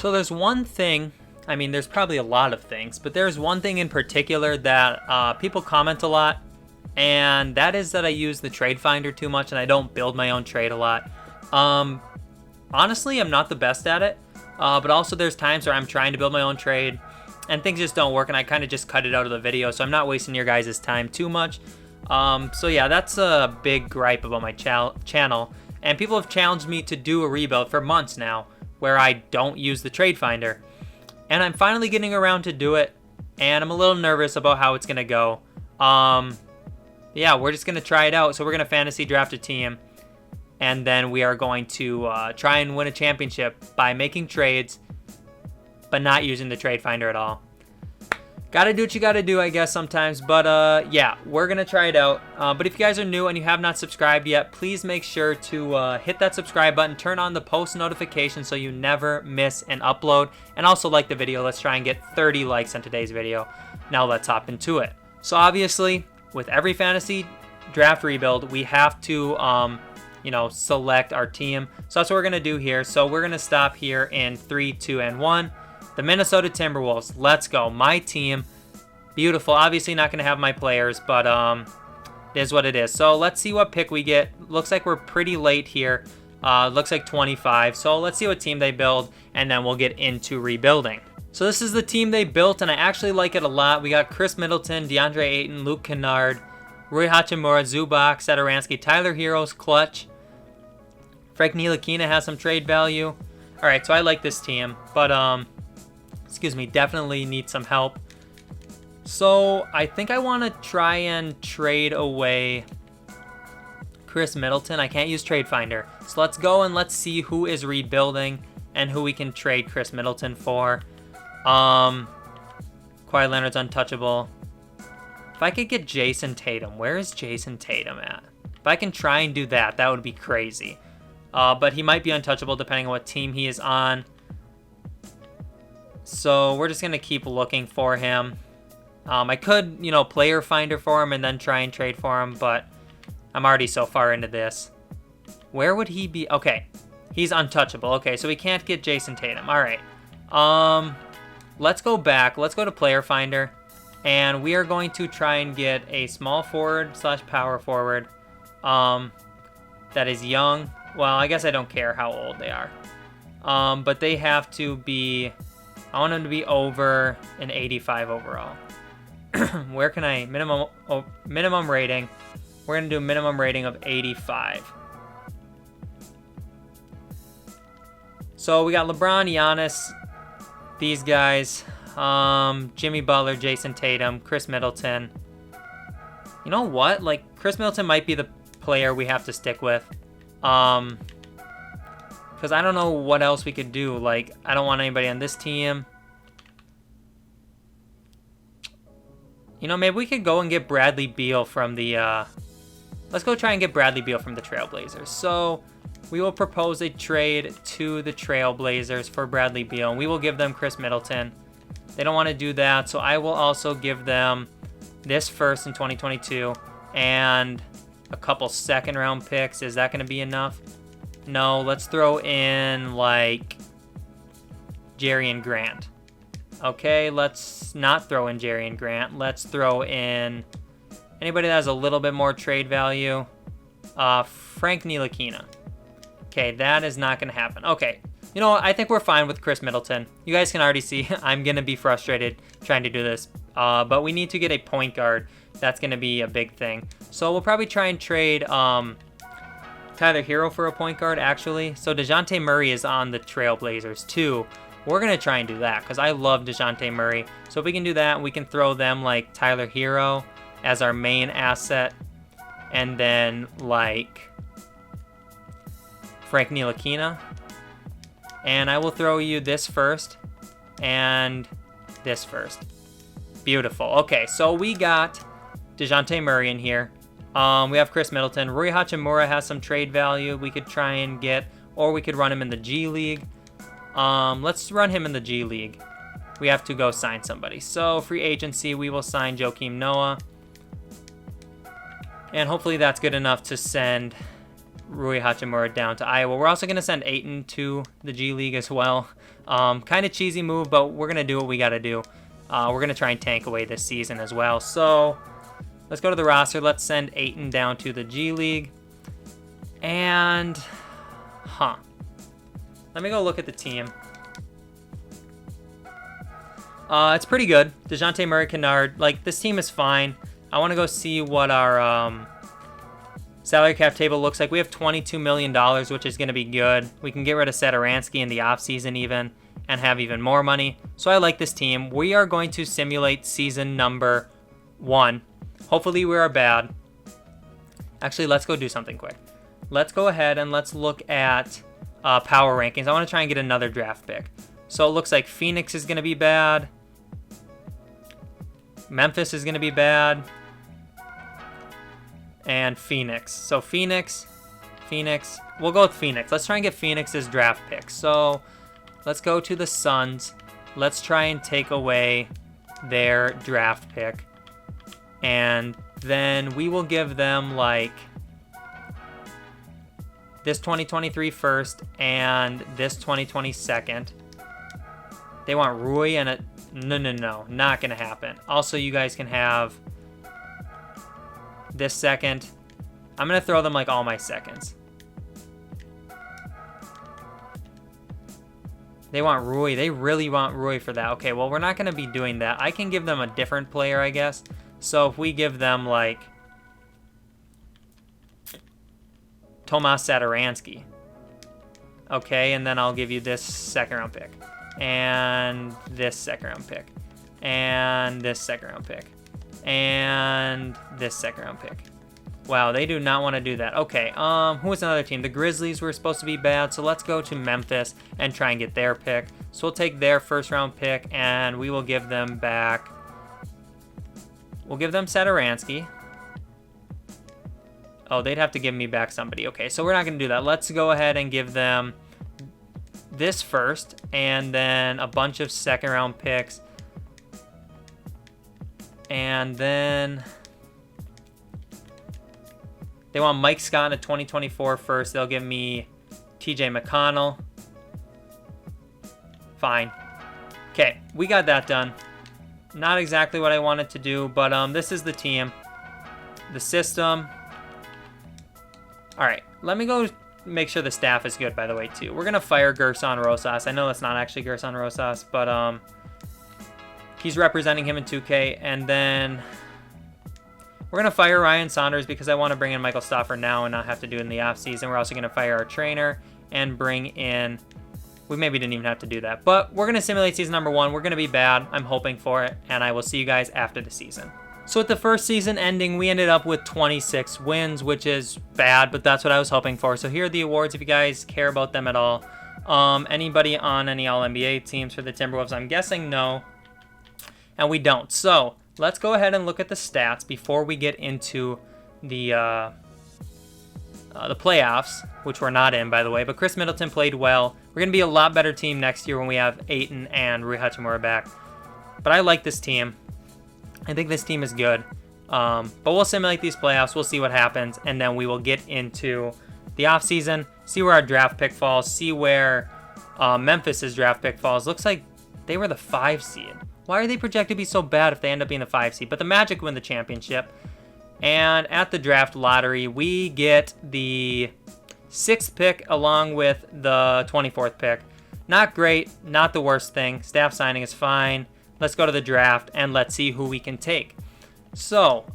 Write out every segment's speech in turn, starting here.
So there's one thing, I mean, there's probably a lot of things, but there's one thing in particular that people comment a lot, and that is that I use the trade finder too much and I don't build my own trade a lot. Honestly, I'm not the best at it, but also there's times where I'm trying to build my own trade and things just don't work, and I kind of just cut it out of the video, so I'm not wasting your guys' time too much. So yeah, that's a big gripe about my channel, and people have challenged me to do a rebuild for months now where I don't use the trade finder, and I'm finally getting around to do it, and I'm a little nervous about how it's gonna go. Yeah, we're just gonna try it out. So we're gonna fantasy draft a team, and then we are going to try and win a championship by making trades but not using the trade finder at all. Gotta do what you gotta do, I guess, sometimes. But yeah, we're gonna try it out. But if you guys are new and you have not subscribed yet, please make sure to hit that subscribe button, turn on the post notifications so you never miss an upload, and also like the video. Let's try and get 30 likes on today's video. Now let's hop into it. So obviously, with every fantasy draft rebuild, we have to select our team. So that's what we're gonna do here. So we're gonna stop here in 3, 2, and 1. The Minnesota Timberwolves. Let's go. My team. Beautiful. Obviously not going to have my players, but it is what it is. So let's see what pick we get. Looks like we're pretty late here. Looks like 25. So let's see what team they build, and then we'll get into rebuilding. So this is the team they built, and I actually like it a lot. We got Chris Middleton, DeAndre Ayton, Luke Kennard, Rui Hachimura, Zubac, Satoransky, Tyler Heroes, Clutch. Frank Ntilikina has some trade value. All right, so I like this team, but excuse me, definitely need some help. So I think I want to try and trade away Chris Middleton. I can't use Trade Finder. So let's go and let's see who is rebuilding and who we can trade Chris Middleton for. Kawhi Leonard's untouchable. If I could get Jason Tatum, where is Jason Tatum at? If I can try and do that, that would be crazy. But he might be untouchable depending on what team he is on. So we're just going to keep looking for him. I could, player finder for him and then try and trade for him, but I'm already so far into this. Where would he be? Okay, he's untouchable. Okay, so we can't get Jason Tatum. All right. Let's go back. Let's go to player finder, and we are going to try and get a small forward / power forward that is young. Well, I guess I don't care how old they are. But they have to be... I want them to be over an 85 overall. Where can I... minimum rating. We're going to do a minimum rating of 85. So we got LeBron, Giannis, these guys. Jimmy Butler, Jason Tatum, Chris Middleton. You know what? Like, Chris Middleton might be the player we have to stick with. Because I don't know what else we could do. Like, I don't want anybody on this team. Maybe we could go and get Bradley Beal from the... let's go try and get Bradley Beal from the Trailblazers. So, we will propose a trade to the Trailblazers for Bradley Beal. And we will give them Chris Middleton. They don't want to do that. So, I will also give them this first in 2022. And a couple second-round picks. Is that going to be enough? No, let's throw in, like, Jerry Grant. Okay, let's not throw in Jerry Grant. Let's throw in anybody that has a little bit more trade value. Frank Ntilikina. Okay, that is not going to happen. Okay, you know what? I think we're fine with Chris Middleton. You guys can already see I'm going to be frustrated trying to do this. But we need to get a point guard. That's going to be a big thing. So we'll probably try and trade... Tyler Hero for a point guard, actually. So DeJounte Murray is on the Trailblazers, too. We're going to try and do that, because I love DeJounte Murray. So if we can do that, we can throw them, like, Tyler Hero as our main asset. And then, like, Frank Ntilikina. And I will throw you this first. And this first. Beautiful. Okay, so we got DeJounte Murray in here. We have Chris Middleton. Rui Hachimura has some trade value we could try and get, or we could run him in the G League. Let's run him in the G League. We have to go sign somebody. So, free agency, we will sign Joakim Noah. And hopefully that's good enough to send Rui Hachimura down to Iowa. We're also going to send Aiton to the G League as well. Kind of cheesy move, but we're going to do what we got to do. We're going to try and tank away this season as well. So let's go to the roster. Let's send Aiton down to the G League. And, let me go look at the team. It's pretty good. DeJounte Murray, Kennard. Like, this team is fine. I want to go see what our salary cap table looks like. We have $22 million, which is going to be good. We can get rid of Satoransky in the offseason even and have even more money. So I like this team. We are going to simulate season number 1. Hopefully we are bad. Actually, let's go do something quick. Let's go ahead and let's look at power rankings. I want to try and get another draft pick. So it looks like Phoenix is going to be bad. Memphis is going to be bad. And Phoenix. So Phoenix. We'll go with Phoenix. Let's try and get Phoenix's draft pick. So let's go to the Suns. Let's try and take away their draft pick. And then we will give them like this 2023 first and this 2020 second. They want Rui and a... No. Not going to happen. Also, you guys can have this second. I'm going to throw them like all my seconds. They want Rui. They really want Rui for that. Okay, well, we're not going to be doing that. I can give them a different player, I guess. So if we give them like Tomas Satoransky. Okay, and then I'll give you this second round pick. And this second round pick. And this second round pick. And this second round pick. Wow, they do not want to do that. Okay, who was another team? The Grizzlies were supposed to be bad, so let's go to Memphis and try and get their pick. So we'll take their first round pick, and we will give them back... We'll give them Satoransky. Oh, they'd have to give me back somebody. Okay, so we're not going to do that. Let's go ahead and give them this first, and then a bunch of second round picks. And then they want Mike Scott in a 2024 first. They'll give me TJ McConnell. Fine. Okay, we got that done. Not exactly what I wanted to do, but this is the team. The system. All right, let me go make sure the staff is good, by the way, too. We're going to fire Gerson Rosas. I know that's not actually Gerson Rosas, but he's representing him in 2K. And then we're going to fire Ryan Saunders because I want to bring in Michael Stauffer now and not have to do it in the offseason. We're also going to fire our trainer and bring in... We maybe didn't even have to do that. But we're going to simulate season number 1. We're going to be bad. I'm hoping for it. And I will see you guys after the season. So with the first season ending, we ended up with 26 wins, which is bad, but that's what I was hoping for. So here are the awards if you guys care about them at all. Anybody on any All-NBA teams for the Timberwolves? I'm guessing no. And we don't. So let's go ahead and look at the stats before we get into the playoffs, which we're not in, by the way. But Chris Middleton played well. We're going to be a lot better team next year when we have Aiton and Rui Hachimura back. But I like this team. I think this team is good. But we'll simulate these playoffs. We'll see what happens. And then we will get into the offseason, see where our draft pick falls, see where Memphis's draft pick falls. Looks like they were the 5 seed. Why are they projected to be so bad if they end up being the 5 seed? But the Magic win the championship. And at the draft lottery, we get the 6th pick along with the 24th pick. Not great, not the worst thing. Staff signing is fine. Let's go to the draft and let's see who we can take. So,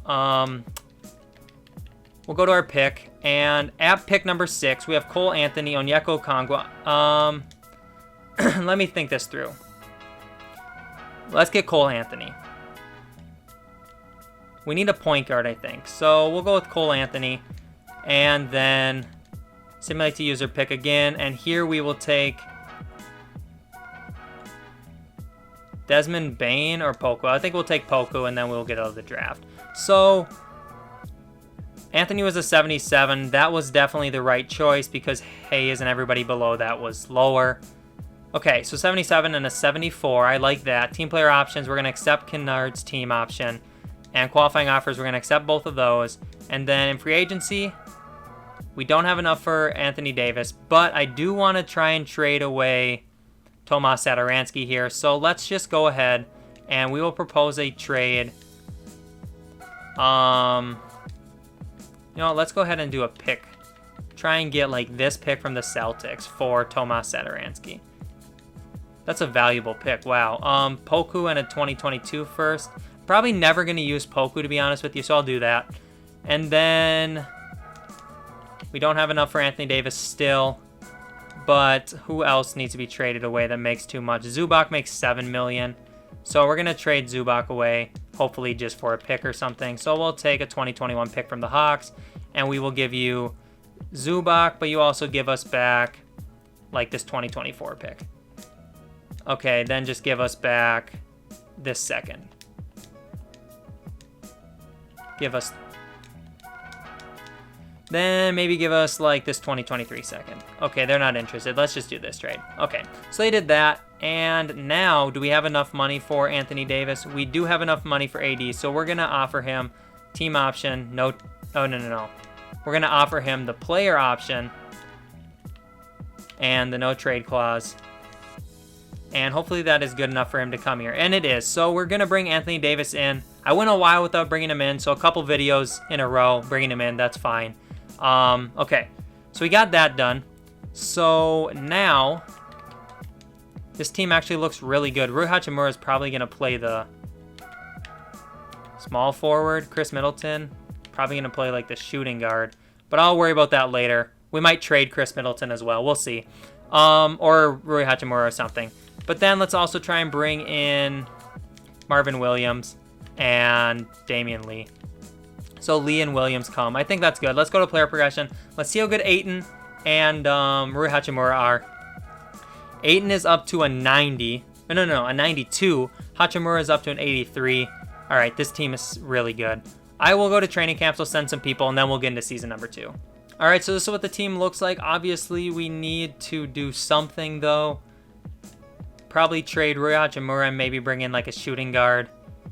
we'll go to our pick. And at pick number 6, we have Cole Anthony, Onyeka Okongwu. Let me think this through. Let's get Cole Anthony. We need a point guard, I think. So we'll go with Cole Anthony. And then simulate to user pick again. And here we will take Desmond Bane or Poku. I think we'll take Poku and then we'll get out of the draft. So Anthony was a 77. That was definitely the right choice because Hayes and everybody below that was lower. Okay, so 77 and a 74. I like that. Team player options, we're going to accept Kennard's team option. And qualifying offers, we're going to accept both of those. And then in free agency, We don't have enough for Anthony Davis, but I do want to try and trade away Tomas Satoransky here. So let's just go ahead and we will propose a trade. You know what, let's go ahead and do a pick. Try and get like this pick from the Celtics for Tomas Satoransky. That's a valuable pick. Wow. Poku and a 2022 first. Probably never going to use Poku, to be honest with you, so I'll do that. And then we don't have enough for Anthony Davis still. But who else needs to be traded away that makes too much? Zubac makes $7 million. So we're going to trade Zubac away, hopefully just for a pick or something. So we'll take a 2021 pick from the Hawks, and we will give you Zubac, but you also give us back like this 2024 pick. Okay, then just give us back this second. Give us... Then maybe give us like this 2023 second. Okay, they're not interested. Let's just do this trade. Okay, so they did that. And now, do we have enough money for Anthony Davis? We do have enough money for AD, so we're going to offer him team option. No. We're going to offer him the player option and the no trade clause. And hopefully that is good enough for him to come here. And it is. So we're going to bring Anthony Davis in. I went a while without bringing him in, so a couple videos in a row bringing him in. That's fine. Okay, so we got that done. So now, this team actually looks really good. Rui Hachimura is probably going to play the small forward. Chris Middleton, probably going to play like the shooting guard. But I'll worry about that later. We might trade Chris Middleton as well. We'll see. Or Rui Hachimura or something. But then let's also try and bring in Marvin Williams and Damian Lee. So Lee and Williams come. I think that's good. Let's go to player progression. Let's see how good Ayton and Rui Hachimura are. Ayton is up to a 90. No, a 92. Hachimura is up to an 83. All right, this team is really good. I will go to training camps. We'll send some people, and then we'll get into season number 2. All right, so this is what the team looks like. Obviously, we need to do something, though. Probably trade Rui Hachimura and maybe bring in like a shooting guard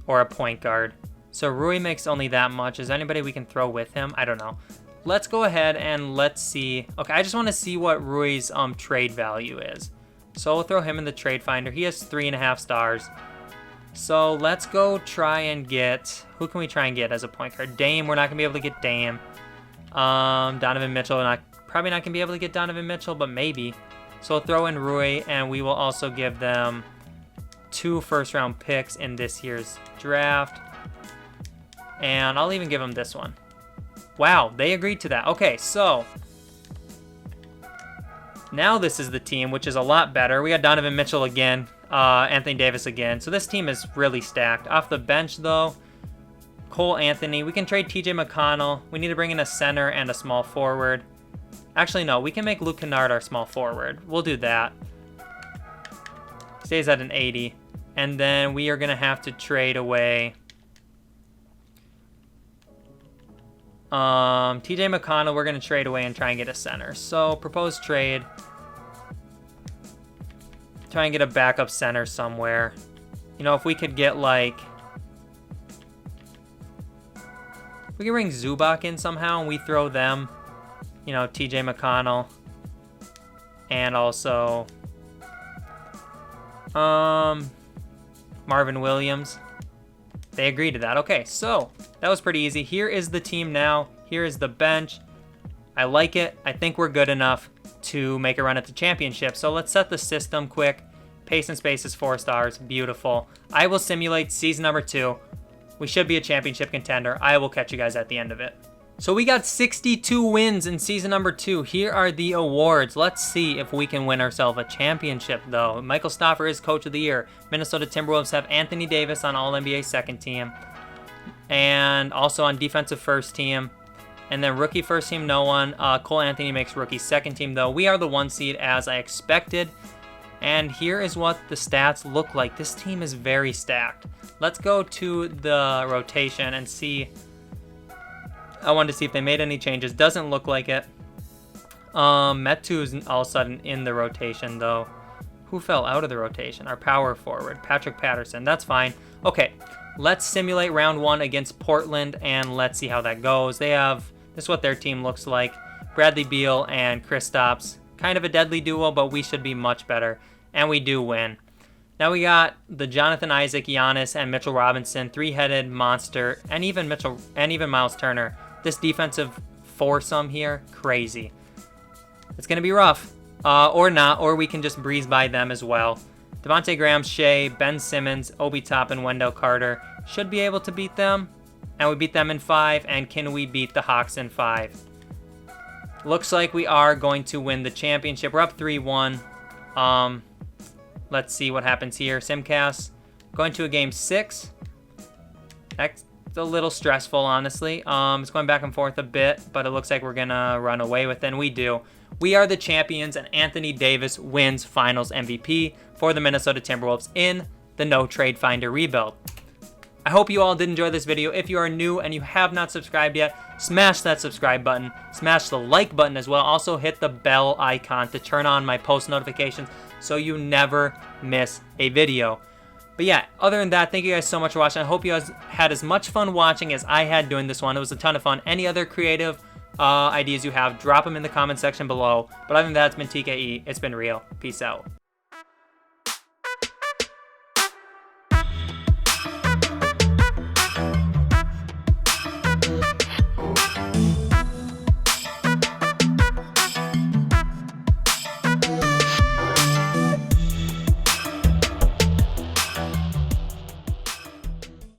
or a point guard. So Rui makes only that much. Is there anybody we can throw with him? I don't know. Let's go ahead and let's see. Okay, I just want to see what Rui's trade value is. So we'll throw him in the trade finder. He has 3.5 stars. So let's go try and get... Who can we try and get as a point guard? Dame. We're not going to be able to get Dame. Donovan Mitchell. Probably not going to be able to get Donovan Mitchell, but maybe. So we'll throw in Rui, and we will also give them 2 first-round picks in this year's draft. And I'll even give them this one. Wow, they agreed to that. Okay, so now this is the team, which is a lot better. We got Donovan Mitchell again, Anthony Davis again. So this team is really stacked. Off the bench, though, Cole Anthony. We can trade TJ McConnell. We need to bring in a center and a small forward. Actually, no, we can make Luke Kennard our small forward. We'll do that. Stays at an 80. And then we are going to have to trade away TJ McConnell. We're going to trade away and try and get a center. So, proposed trade. Try and get a backup center somewhere. You know, if we could get like... We can bring Zubac in somehow and we throw them. You know, TJ McConnell. And also... Marvin Williams. They agreed to that. Okay, so that was pretty easy. Here is the team now. Here is the bench. I like it. I think we're good enough to make a run at the championship. So let's set the system quick. Pace and space is 4 stars. Beautiful. I will simulate season number 2. We should be a championship contender. I will catch you guys at the end of it. So we got 62 wins in season number 2. Here are the awards. Let's see if we can win ourselves a championship, though. Michael Stoffer is Coach of the Year. Minnesota Timberwolves have Anthony Davis on All-NBA second team. And also on defensive first team. And then rookie first team, no one. Cole Anthony makes rookie second team, though. We are the 1 seed as I expected. And here is what the stats look like. This team is very stacked. Let's go to the rotation and see... I wanted to see if they made any changes. Doesn't look like it. Metu's all of a sudden in the rotation, though. Who fell out of the rotation? Our power forward, Patrick Patterson. That's fine. Okay, let's simulate round 1 against Portland, and let's see how that goes. They have... This is what their team looks like. Bradley Beal and Kristaps. Kind of a deadly duo, but we should be much better. And we do win. Now we got the Jonathan Isaac, Giannis, and Mitchell Robinson, three-headed monster, and even Miles Turner. This defensive foursome here, crazy. It's going to be rough. Or not, or we can just breeze by them as well. Devontae Graham, Shea, Ben Simmons, Obi Toppin, Wendell Carter should be able to beat them. And we beat them in 5, and can we beat the Hawks in 5? Looks like we are going to win the championship. We're up 3-1. Let's see what happens here. Simcast going to a game 6. That's a little stressful, honestly. It's going back and forth a bit, but it looks like we're going to run away with it, and we do. We are the champions, and Anthony Davis wins Finals MVP for the Minnesota Timberwolves in the No Trade Finder rebuild. I hope you all did enjoy this video. If you are new and you have not subscribed yet, smash that subscribe button. Smash the like button as well. Also hit the bell icon to turn on my post notifications so you never miss a video. But yeah, other than that, thank you guys so much for watching. I hope you guys had as much fun watching as I had doing this one. It was a ton of fun. Any other creative ideas you have, drop them in the comment section below. But other than that, it's been TKE. It's been real. Peace out.